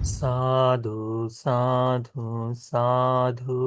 साधु साधु साधु।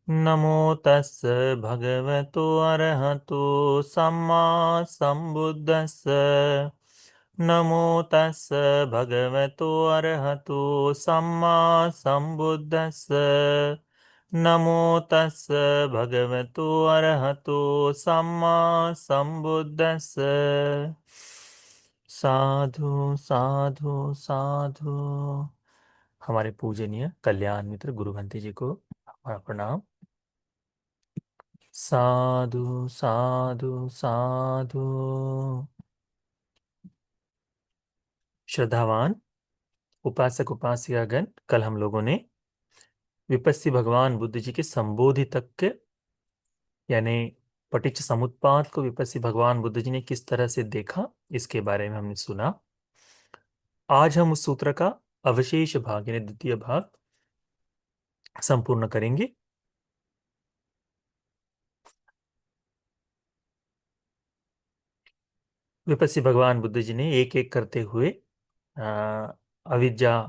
नमो तस् भगवतो अरहतो सम्मा सम्बुद्धस्स। नमो तस् भगवतो अरहतो सम्मा सम्बुद्धस्स। नमो तस् भगवतो अरहतो सम्मा सम्बुद्धस्स। साधु साधु साधु। हमारे पूजनीय कल्याण मित्र गुरु भंते जी को हमारा प्रणाम। साधु साधु साधु। श्रद्धावान उपासक उपासिकागण, कल हम लोगों ने विपस्सी भगवान बुद्ध जी के संबोधि तक के यानी पटिच्च समुत्पाद को विपस्सी भगवान बुद्ध जी ने किस तरह से देखा, इसके बारे में हमने सुना। आज हम उस सूत्र का अवशेष भाग यानी द्वितीय भाग संपूर्ण करेंगे। विपस्सी भगवान बुद्ध जी ने एक एक करते हुए अविद्या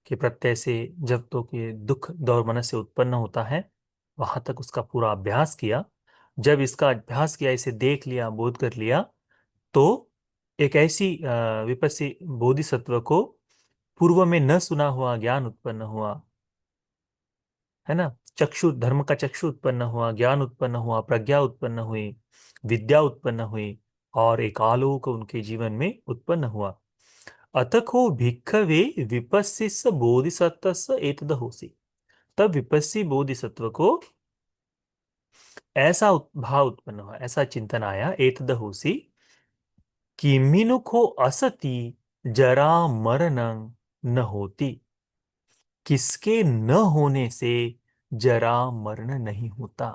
के प्रत्यय से जब तो कि दुख दौर मन से उत्पन्न होता है वहां तक उसका पूरा अभ्यास किया। जब इसका अभ्यास किया, इसे देख लिया, बोध कर लिया, तो एक ऐसी विपस्सी बोधिसत्व को पूर्व में न सुना हुआ ज्ञान उत्पन्न हुआ, है ना। चक्षु धर्म का चक्षु उत्पन्न हुआ, ज्ञान उत्पन्न हुआ, प्रज्ञा उत्पन्न हुई, विद्या उत्पन्न हुई और एक आलोक उनके जीवन में उत्पन्न हुआ। अतको भिक्खवे विपस्सिस बोधिसत्वस्य एतदहोसि। तब विपस्सी बोधिसत्व को ऐसा भाव उत्पन्न हुआ, ऐसा चिंतन आया, एतदहोसि, कि मिनुखो असति जरा मरण न होती। किसके न होने से जरा मरण नहीं होता।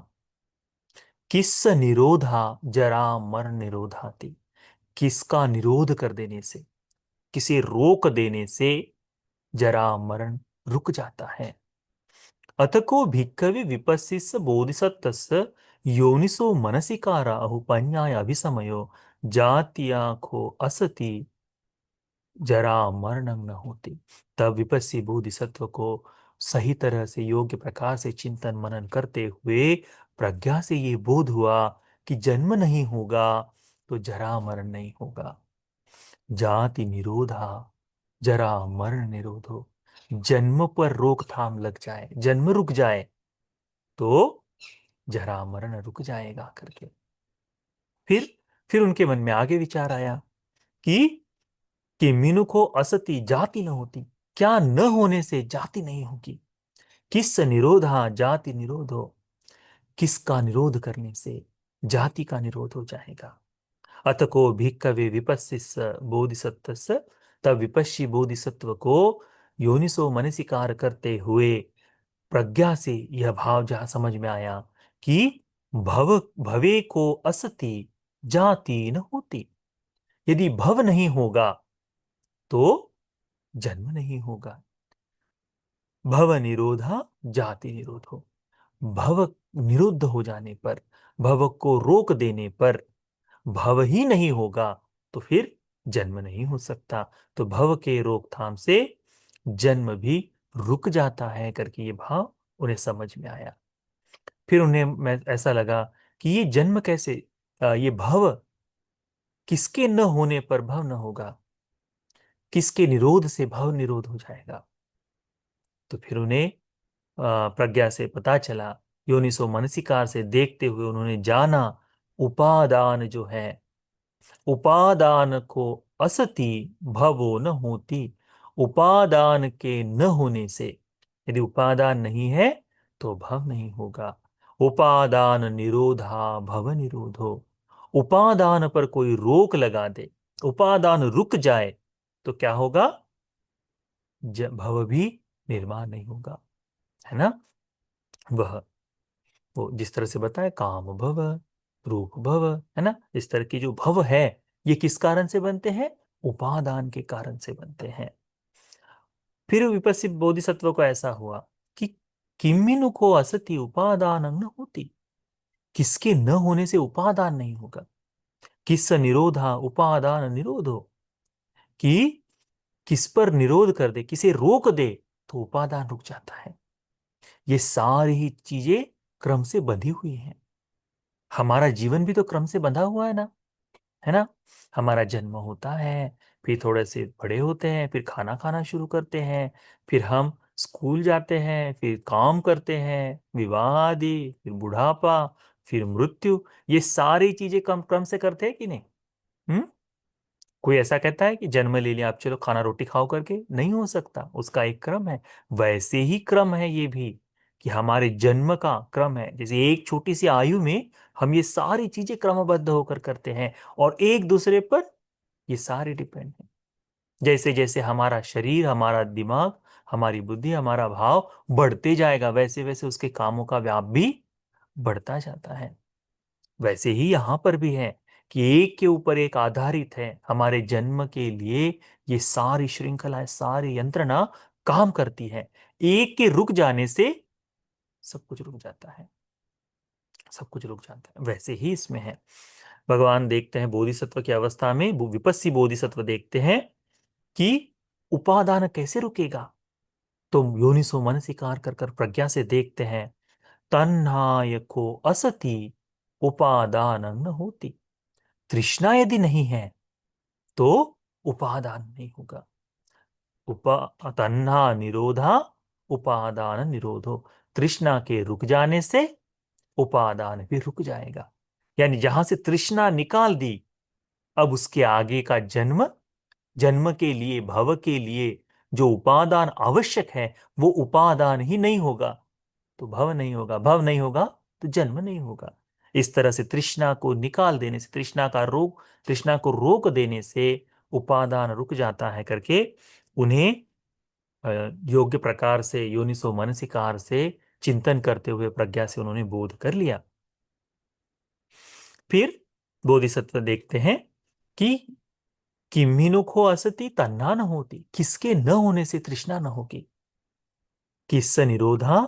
किस निरोधा जरा मरण निरोधाति। किसका निरोध कर देने से, किसे रोक देने से जरा मरण रुक जाता है। अतको भिक्खवे विपस्सिस बोधिसत्वस्य योनिसो मनसिकारा अहुपन्याय अभिसमयो जातियाखो असति जरा मरणं न होती। तब विपस्सी बोधिसत्व को सही तरह से योग्य प्रकार से चिंतन मनन करते हुए प्रज्ञा से ये बोध हुआ कि जन्म नहीं होगा तो जरा मरण नहीं होगा। जाति निरोधा जरा मरण निरोधो। जन्म पर रोकथाम लग जाए, जन्म रुक जाए तो जरा मरण रुक जाएगा करके। फिर उनके मन में आगे विचार आया कि मीनू को असति जाति न होती। क्या न होने से जाति नहीं होगी। किस निरोधा जाति निरोधो। किसका निरोध करने से जाति का निरोध हो जाएगा। अतको भिक्खवे विपस्सिस बोधिसत्वस्य। तब विपस्सी बोधिसत्व को योनिसो मनसिकार करते हुए प्रज्ञा से यह भाव जहां समझ में आया कि भव भवे को असति जाति न होती। यदि भव नहीं होगा तो जन्म नहीं होगा। भव निरोधा जाति निरोधो। भव निरुद्ध हो जाने पर, भव को रोक देने पर भव ही नहीं होगा तो फिर जन्म नहीं हो सकता। तो भव के रोकथाम से जन्म भी रुक जाता है करके ये भाव उन्हें समझ में आया। फिर उन्हें मैं ऐसा लगा कि ये जन्म कैसे, ये भव किसके न होने पर भव न होगा, किसके निरोध से भव निरोध हो जाएगा। तो फिर उन्हें प्रज्ञा से पता चला, योनिसो मनसिकार से देखते हुए उन्होंने जाना उपादान जो है, उपादान को असति भवो न होती। उपादान के न होने से, यदि उपादान नहीं है तो भव नहीं होगा। उपादान निरोधा भव निरोधो। उपादान पर कोई रोक लगा दे, उपादान रुक जाए तो क्या होगा, भव भी निर्माण नहीं होगा, है ना। वह वो जिस तरह से बताए, काम भव, रूप भव, है ना। इस तरह की जो भव है ये किस कारण से बनते हैं, उपादान के कारण से बनते हैं। फिर विपस्सी बोधिसत्व को ऐसा हुआ कि किमिनु को असति उपादान न होती। किसके न होने से उपादान नहीं होगा। किस निरोधा उपादान निरोधो। कि किस पर निरोध कर दे, किसे रोक दे, तो उपादान रुक जाता है। ये सारी ही चीजें क्रम से बंधी हुई हैं। हमारा जीवन भी तो क्रम से बंधा हुआ है ना, है ना। हमारा जन्म होता है, फिर थोड़े से बड़े होते हैं, फिर खाना खाना शुरू करते हैं, फिर हम स्कूल जाते हैं, फिर काम करते हैं, विवाह आदि, फिर बुढ़ापा, फिर मृत्यु। ये सारी चीजें कम क्रम से करते हैं कि नहीं? हम्म। कोई ऐसा कहता है कि जन्म ले लिया आप चलो खाना रोटी खाओ करके? नहीं हो सकता, उसका एक क्रम है। वैसे ही क्रम है ये भी, कि हमारे जन्म का क्रम है। जैसे एक छोटी सी आयु में हम ये सारी चीजें क्रमबद्ध होकर करते हैं, और एक दूसरे पर ये सारे डिपेंड है। जैसे जैसे हमारा शरीर, हमारा दिमाग, हमारी बुद्धि, हमारा भाव बढ़ते जाएगा, वैसे वैसे उसके कामों का व्याप भी बढ़ता जाता है। वैसे ही यहां पर भी है कि एक के ऊपर एक आधारित है। हमारे जन्म के लिए ये सारी श्रृंखला, सारी यंत्रणा काम करती है। एक के रुक जाने से सब कुछ रुक जाता है, सब कुछ रुक जाता है। वैसे ही इसमें है। भगवान देखते हैं बोधिसत्व की अवस्था में, विपस्सी बोधिसत्व देखते हैं कि उपादान कैसे रुकेगा। तो योनिसो मनसिकार कर कर प्रज्ञा से देखते हैं, तन्हाय को असति उपादान न होती। तृष्णा यदि नहीं है तो उपादान नहीं होगा। तन्हा निरोधा उपादान निरोधो। तृष्णा के रुक जाने से उपादान भी रुक जाएगा। यानी जहां से तृष्णा निकाल दी, अब उसके आगे का जन्म, जन्म के लिए, भव के लिए जो उपादान आवश्यक है, वो उपादान ही नहीं होगा तो भव नहीं होगा, भव नहीं होगा तो जन्म नहीं होगा। इस तरह से तृष्णा को निकाल देने से, तृष्णा को रोक देने से उपादान रुक जाता है करके उन्हें योग्य प्रकार से योनिसो मनसिकार से चिंतन करते हुए प्रज्ञा से उन्होंने बोध कर लिया। फिर बोधिसत्व देखते हैं कि किम्हिनुखो असति तन्ना न होती। किसके न होने से तृष्णा न होगी? किस निरोधा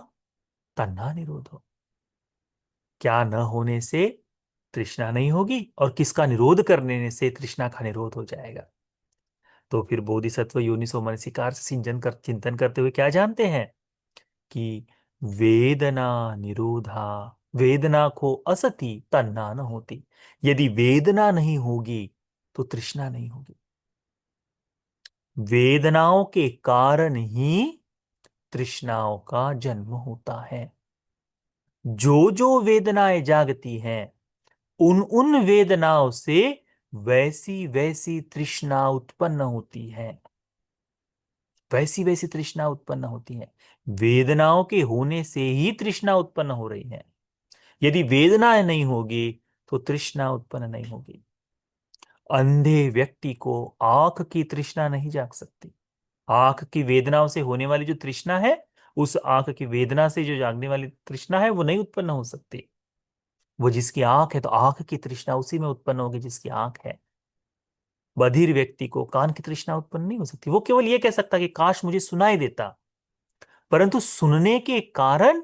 तन्ना निरोधो। क्या न होने से तृष्णा नहीं होगी, और किसका निरोध करने से तृष्णा का निरोध हो जाएगा? तो फिर बोधिसत्व योनिसो मनसिकार से चिंतन करते हुए क्या जानते हैं कि वेदना निरोधा, वेदना को असति तन्ना न होती। यदि वेदना नहीं होगी तो तृष्णा नहीं होगी। वेदनाओं के कारण ही तृष्णाओं का जन्म होता है। जो वेदनाएं जागती हैं, उन उन वेदनाओं से वैसी वैसी तृष्णा उत्पन्न होती है, वैसी वैसी तृष्णा उत्पन्न होती है। वेदनाओं के होने से ही तृष्णा उत्पन्न हो रही है। यदि वेदनाएं नहीं होगी तो तृष्णा उत्पन्न नहीं होगी। अंधे व्यक्ति को आंख की तृष्णा नहीं जाग सकती। आंख की वेदनाओं से होने वाली जो तृष्णा है, उस आंख की वेदना से जो जागने वाली तृष्णा है, वो नहीं उत्पन्न हो सकती। वो जिसकी आंख है तो आंख की तृष्णा उसी में उत्पन्न होगी जिसकी आंख है। बधिर व्यक्ति को कान की तृष्णा उत्पन्न नहीं हो सकती। वो केवल ये कह सकता कि काश मुझे सुनाई देता, परंतु सुनने के कारण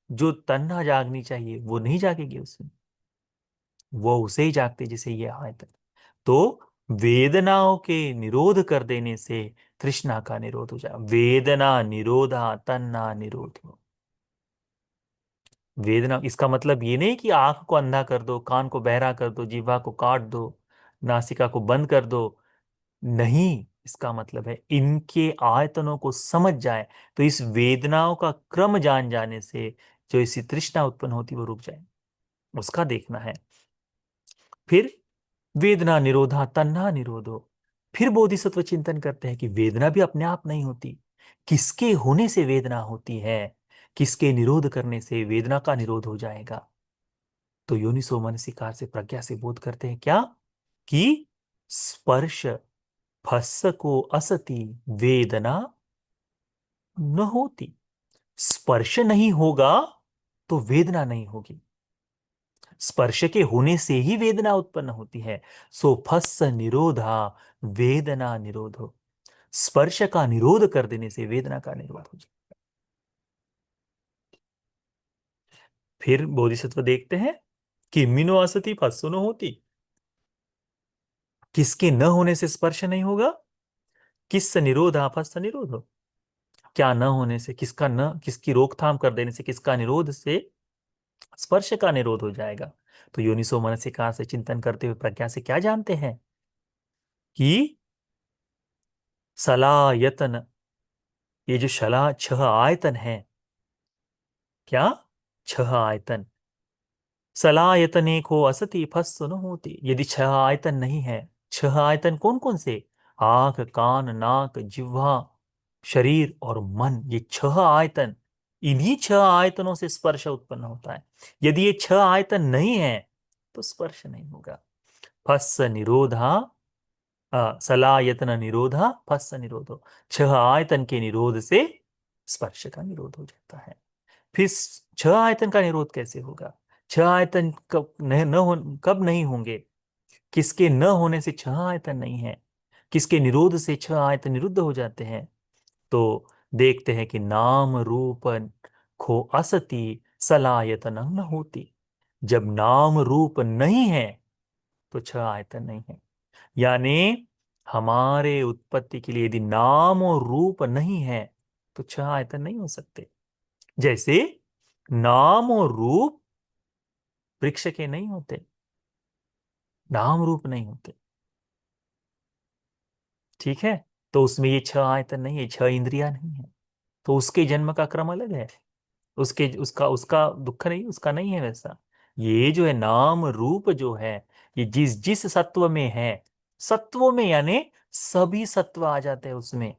जो तन्हा जागनी चाहिए वो नहीं जागेगी उसमें। वो उसे ही जागते जिसे ये आयत। तो वेदनाओं के निरोध कर देने से तृष्णा का निरोध हो जाए। वेदना निरोधा तन्ना निरोध। वेदना, इसका मतलब ये नहीं कि आंख को अंधा कर दो, कान को बहरा कर दो, जीवा को काट दो, नासिका को बंद कर दो। नहीं, इसका मतलब है इनके आयतनों को समझ जाए तो इस वेदनाओं का क्रम जान जाने से जो इसी तृष्णा उत्पन्न होती वो रुक जाए, उसका देखना है। फिर वेदना निरोधा तन्ना निरोधो। फिर बोधिसत्व चिंतन करते हैं कि वेदना भी अपने आप नहीं होती। किसके होने से वेदना होती है, किसके निरोध करने से वेदना का निरोध हो जाएगा? तो योनिसो मनसिकार से प्रज्ञा से बोध करते हैं क्या कि स्पर्श फस्स को असति वेदना न होती। स्पर्श नहीं होगा तो वेदना नहीं होगी। स्पर्श के होने से ही वेदना उत्पन्न होती है। सो फस्स निरोधा वेदना निरोधो। स्पर्श का निरोध कर देने से वेदना का निरोध हो जाए। फिर बोधिसत्व देखते हैं कि मिनो असति फस्सुनो होती। किसके न होने से स्पर्श नहीं होगा? किस निरोधा फस्य निरोधो, क्या न होने से, किसका न, किसकी रोकथाम कर देने से, किसका निरोध से स्पर्श का निरोध हो जाएगा। तो योनिसो मनसिकार से चिंतन करते हुए प्रज्ञा से क्या जानते हैं कि सलायतन, ये जो शला छह आयतन है, क्या, छह आयतन, सलायतने को असति फस्सु न होती, यदि छह आयतन नहीं है, छह आयतन कौन कौन से, आंख कान नाक जिह्वा शरीर और मन, ये छह आयतन, इन्हीं छह आयतनों से स्पर्श उत्पन्न होता है। यदि ये छह आयतन नहीं है तो स्पर्श नहीं होगा। फस्स निरोधा, सलायतन निरोधा फस्स निरोधो, छह आयतन के निरोध से स्पर्श का निरोध हो जाता है। फिर छह आयतन का निरोध कैसे होगा, छह आयतन कब न हो, कब नहीं होंगे, किसके न होने से छह आयतन नहीं है, किसके निरोध से छह आयतन निरुद्ध हो जाते हैं। तो देखते हैं कि नाम रूप खो असति सलायतन न होती, जब नाम रूप नहीं है तो छह आयतन नहीं है। यानी हमारे उत्पत्ति के लिए यदि नाम और रूप नहीं है तो छह आयतन नहीं हो सकते। जैसे नाम और रूप वृक्ष के नहीं होते, नाम रूप नहीं होते, ठीक है। तो उसमें ये छह आयतन नहीं है, छह इंद्रियां नहीं है, तो उसके जन्म का क्रम अलग है, उसके उसका उसका दुख नहीं, उसका नहीं है वैसा। ये जो है नाम रूप जो है, ये जिस जिस सत्व में है, सत्वों में यानी सभी सत्व आ जाते हैं उसमें,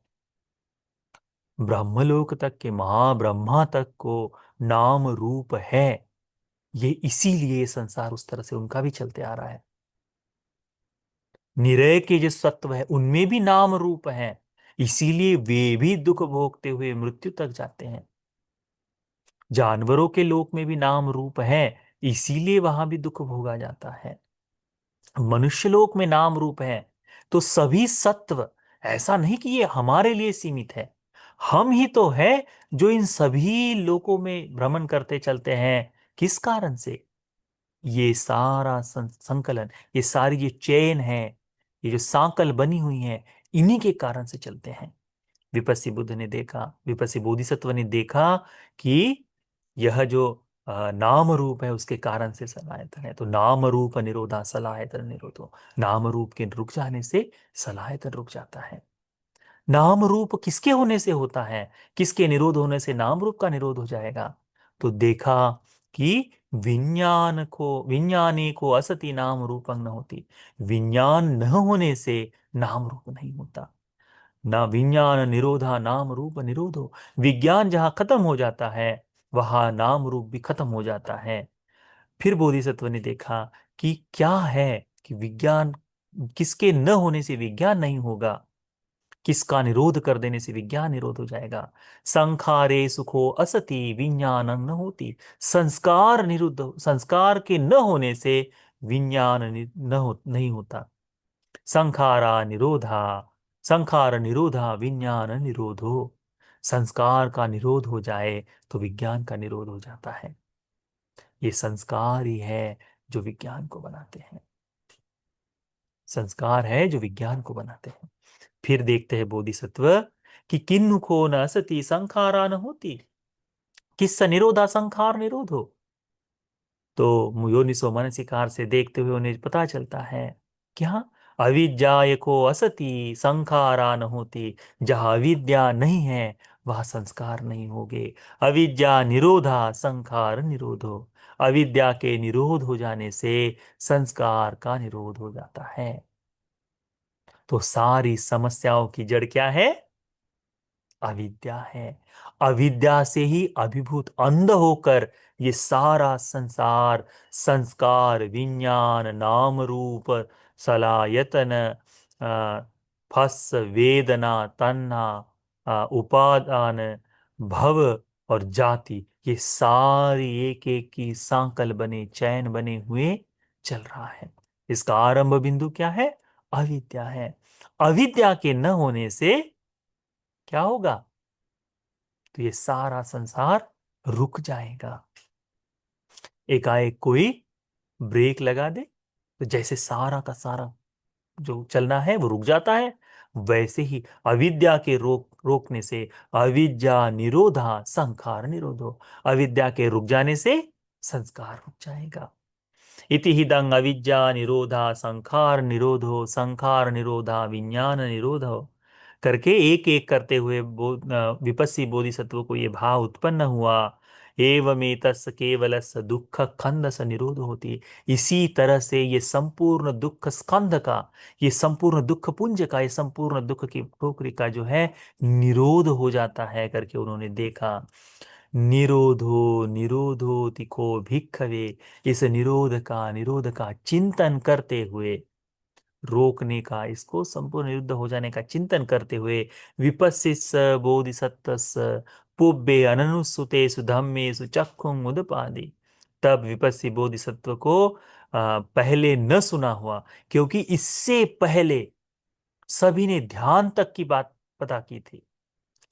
ब्रह्मलोक तक के महाब्रह्मा तक को नाम रूप है। ये इसीलिए संसार उस तरह से उनका भी चलते आ रहा है। निरय के जो सत्व है उनमें भी नाम रूप है, इसीलिए वे भी दुख भोगते हुए मृत्यु तक जाते हैं। जानवरों के लोक में भी नाम रूप है, इसीलिए वहां भी दुख भोगा जाता है। मनुष्य लोक में नाम रूप है। तो सभी सत्व, ऐसा नहीं कि ये हमारे लिए सीमित है, हम ही तो है जो इन सभी लोकों में भ्रमण करते चलते हैं। किस कारण से, ये सारा संकलन, ये सारी जो चेन है, ये जो सांकल बनी हुई है, इन्हीं के कारण से चलते हैं। विपस्सी बुद्ध ने देखा, विपस्सी बोधिसत्व ने देखा कि यह जो नाम रूप है उसके कारण से सलायतन है। तो नाम रूप निरोधा सलायतन निरोधो, नाम रूप के रुक जाने से सलायतन रुक जाता है। नाम रूप किसके होने से होता है, किसके निरोध होने से नाम रूप का निरोध हो जाएगा। तो देखा कि विज्ञाने को असति नाम रूपं न होती, विज्ञान न होने से नाम रूप नहीं होता। ना विज्ञान निरोधा नाम रूप निरोधो, विज्ञान जहां खत्म हो जाता है वहां नाम रूप भी खत्म हो जाता है। फिर बोधिसत्व ने देखा कि क्या है, कि विज्ञान, किसके न होने से विज्ञान नहीं होगा, किसका निरोध कर देने से विज्ञान निरोध हो जाएगा। संखारे सुखो असति विज्ञान न होती, संस्कार निरुद्ध, संस्कार के न होने से विज्ञान नहीं होता। संखारा निरोधा, संखार निरोधा विज्ञान निरोधो, संस्कार का निरोध हो जाए तो विज्ञान का निरोध हो जाता है। ये संस्कार ही है जो विज्ञान को बनाते हैं, संस्कार है जो विज्ञान को बनाते हैं। फिर देखते हैं बोधिसत्व कि किन्नु को न सती संखारा न होती, किससे निरोधा संखार निरोध हो। तो योनिसो मनसिकार से देखते हुए उन्हें पता चलता है कि हाँ, अविद्या को असति संखारा न होती, जहाँ अविद्या नहीं है वह संस्कार नहीं होंगे। अविद्या निरोधा संखार निरोधो, अविद्या के निरोध हो जाने से संस्कार का निरोध हो जाता है। तो सारी समस्याओं की जड़ क्या है, अविद्या है। अविद्या से ही अभिभूत अंध होकर ये सारा संसार, संस्कार विज्ञान नाम रूप सलायतन, अ, फस वेदना तन्हा, उपादान भव और जाति, ये सारी एक एक की सांकल बने चैन बने हुए चल रहा है। इसका आरंभ बिंदु क्या है, अविद्या है। अविद्या के न होने से क्या होगा, तो ये सारा संसार रुक जाएगा। एकाएक कोई ब्रेक लगा दे तो जैसे सारा का सारा जो चलना है वो रुक जाता है। वैसे ही अविद्या के रोकने से अविद्या निरोधा संखार निरोधो, अविद्या के रुक जाने से संस्कार रुक जाएगा। इति हिदं अविद्या निरोधा संखार निरोधो, संखार निरोधा विज्ञान निरोधो करके एक एक करते हुए विपस्सी बोधिसत्व को ये भाव उत्पन्न हुआ। एवमेतस्य केवलस्य दुख खंड स निरोध होती है। इसी तरह से ये संपूर्ण दुख स्कंध का, ये संपूर्ण दुख पुंज का, ये संपूर्ण दुख की ठोकरी का जो है निरोध हो जाता है करके उन्होंने देखा। निरोधो निरोधो तिको भिक्खवे, इस निरोध का चिंतन करते हुए, रोकने का, इसको संपूर्ण निरुद्ध हो जाने का चिंतन करते हुए, विपस्सिस बोधिसत्वस पुब्बे अननुसुतेषु धम्मेषु चक्षुं उदपादि, तब विपस्सी बोधिसत्व को पहले न सुना हुआ, क्योंकि इससे पहले सभी ने ध्यान तक की बात पता की थी,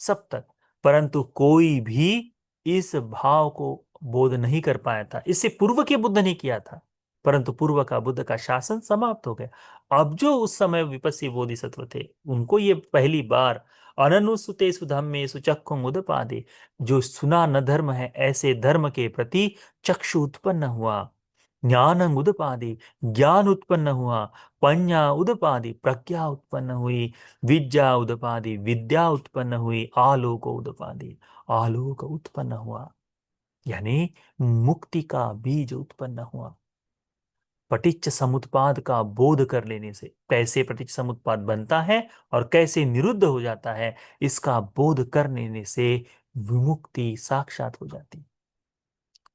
सब तक, परंतु कोई भी इस भाव को बोध नहीं कर पाया था। इससे पूर्व के बुद्ध ने किया था, परंतु पूर्व का बुद्ध का शासन समाप्त हो गया। अब जो उस समय विपस्सी बोधिसत्व थे, उनको ये पहली बार अननुसुतेषु धम्मेषु चक्षुं उदपादि, जो सुना न धर्म है ऐसे धर्म के प्रति चक्षु उत्पन्न हुआ, ज्ञान उदपादि ज्ञान उत्पन्न हुआ, पඤ्ඤा उदपादि प्रज्ञा उत्पन्न हुई, विद्या उदपादि विद्या उत्पन्न हुई, आलोक उदपादि आलोक उत्पन्न हुआ। यानी मुक्ति का बीज उत्पन्न हुआ। पटिच्च समुत्पाद का बोध कर लेने से कैसे पटिच्च समुत्पाद बनता है और कैसे निरुद्ध हो जाता है, इसका बोध कर लेने से विमुक्ति साक्षात हो जाती।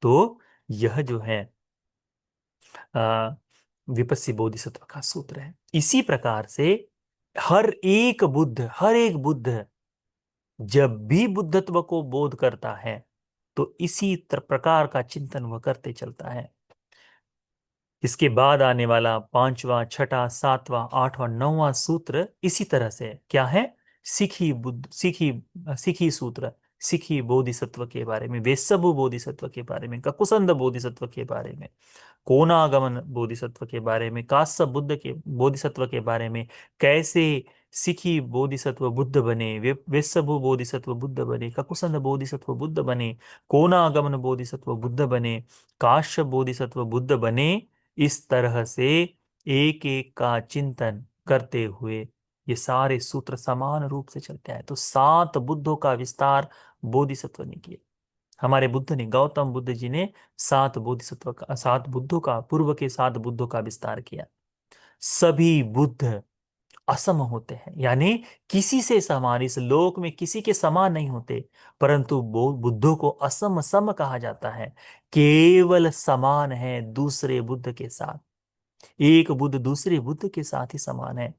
तो यह जो है आ, विपस्सी बोधिसत्व का सूत्र है। इसी प्रकार से हर एक बुद्ध जब भी बुद्धत्व को बोध करता है तो इसी प्रकार का चिंतन वह करते चलता है। इसके बाद आने वाला पांचवा, छठा, सातवां, आठवां, नौवां सूत्र इसी तरह से क्या है, सिखी सूत्र, सिखी बोधिसत्व के बारे में, वेस्सभु बोधिसत्व के बारे में, ककुसंद बोधिसत्व के बारे में, कोनागमन बोधिसत्व के बारे में, कास्य बुद्ध के बोधिसत्व के बारे में, कैसे सिखी बोधिसत्व बुद्ध बने, वेस्सभु बोधिसत्व बुद्ध बने, ककुसंद बोधिसत्व बुद्ध बने, कोनागमन बोधिसत्व बुद्ध बने, काश्यप बोधिसत्व बुद्ध बने। इस तरह से एक एक का चिंतन करते हुए ये सारे सूत्र समान रूप से चलते हैं। तो 7 बुद्धों का विस्तार बोधिसत्व ने किया। हमारे बुद्ध ने, गौतम बुद्ध जी ने 7 बुद्धों का, पूर्व के 7 बुद्धों का विस्तार किया। सभी बुद्ध असम होते हैं, यानी किसी से समान, इस लोक में किसी के समान नहीं होते, परंतु वो बुद्धों को असम सम कहा जाता है। केवल समान है दूसरे बुद्ध के साथ, एक बुद्ध दूसरे बुद्ध के साथ ही समान है,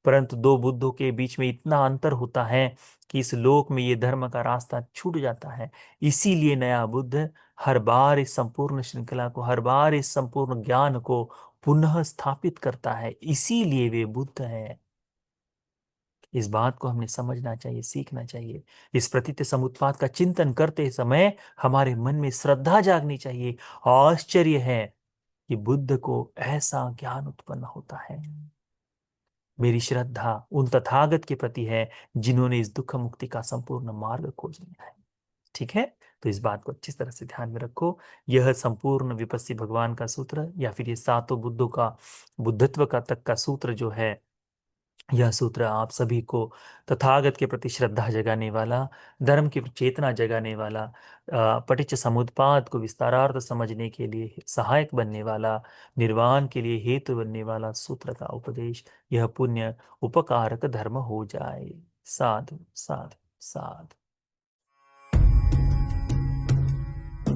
परंतु दो बुद्धों के बीच में इतना अंतर होता है कि इस लोक में ये धर्म का रास्ता छूट जाता है। इसीलिए नया बुद्ध हर बार इस संपूर्ण श्रृंखला को, हर बार इस संपूर्ण ज्ञान को पुनः स्थापित करता है, इसीलिए वे बुद्ध है। इस बात को हमने समझना चाहिए, सीखना चाहिए। इस प्रतीत समुत्पाद का चिंतन करते समय हमारे मन में श्रद्धा जागनी चाहिए। आश्चर्य है कि बुद्ध को ऐसा ज्ञान उत्पन्न होता है। मेरी श्रद्धा उन तथागत के प्रति है जिन्होंने इस दुख मुक्ति का संपूर्ण मार्ग खोज लिया है। ठीक है, तो इस बात को अच्छी तरह से ध्यान में रखो। यह संपूर्ण विपस्सी भगवान का सूत्र, या फिर ये 7 बुद्धों का, बुद्धत्व का तक का सूत्र जो है, यह सूत्र आप सभी को तथागत के प्रति श्रद्धा जगाने वाला, धर्म की चेतना जगाने वाला, पटिच्च समुत्पाद को विस्तारार्थ समझने के लिए सहायक बनने वाला, निर्वाण के लिए हेतु बनने वाला सूत्र का उपदेश, यह पुण्य उपकारक धर्म हो जाए। साधु साधु साधु।